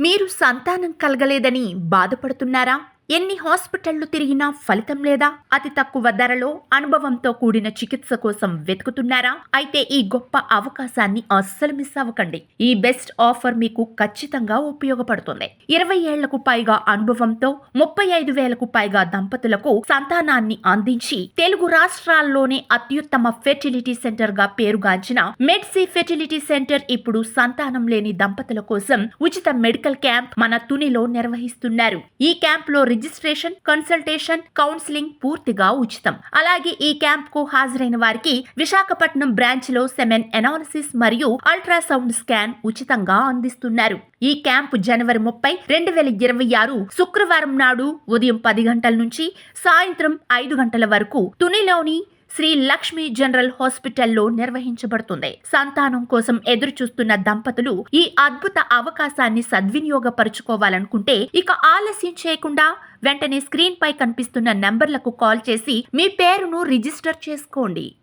మీరు సంతానం కలగలేదని బాధపడుతున్నారా? ఎన్ని హాస్పిటళ్లు తిరిగినా ఫలితం లేదా? అతి తక్కువ ధరలో అనుభవంతో కూడిన చికిత్స కోసం వెతుకుతున్నారా? అయితే ఈ గొప్ప అవకాశాన్ని అస్సలు మిస్ అవ్వకండి. ఈ బెస్ట్ ఆఫర్ మీకు ఖచ్చితంగా ఉపయోగపడుతుంది. 20 ఏళ్లకు పైగా అనుభవంతో 35,000కు పైగా దంపతులకు సంతానాన్ని అందించి తెలుగు రాష్ట్రాల్లోనే అత్యుత్తమ ఫెర్టిలిటీ సెంటర్ గా పేరుగాంచిన మెడ్సీ ఫెర్టిలిటీ సెంటర్ ఇప్పుడు సంతానం లేని దంపతుల కోసం ఉచిత మెడికల్ క్యాంప్ మన తునిలో నిర్వహిస్తున్నారు. ఈ క్యాంప్ లో రిజిస్ట్రేషన్, కన్సల్టేషన్, కౌన్సిలింగ్ పూర్తిగా ఉచితం. అలాగే ఈ క్యాంప్ కు హాజరైన వారికి విశాఖపట్నం బ్రాంచ్ లో సెమెన్ ఎనాలిసిస్ మరియు అల్ట్రాసౌండ్ స్కాన్ ఉచితంగా అందిస్తున్నారు. ఈ క్యాంప్ జనవరి 30, 2026 శుక్రవారం నాడు ఉదయం 10 గంటల నుంచి సాయంత్రం 5 గంటల వరకు తునిలోని శ్రీ లక్ష్మీ జనరల్ హాస్పిటల్లో నిర్వహించబడుతుంది. సంతానం కోసం ఎదురు చూస్తున్న దంపతులు ఈ అద్భుత అవకాశాన్ని సద్వినియోగపరుచుకోవాలనుకుంటే ఇక ఆలస్యం చేయకుండా వెంటనే స్క్రీన్ పై కనిపిస్తున్న నంబర్లకు కాల్ చేసి మీ పేరును రిజిస్టర్ చేసుకోండి.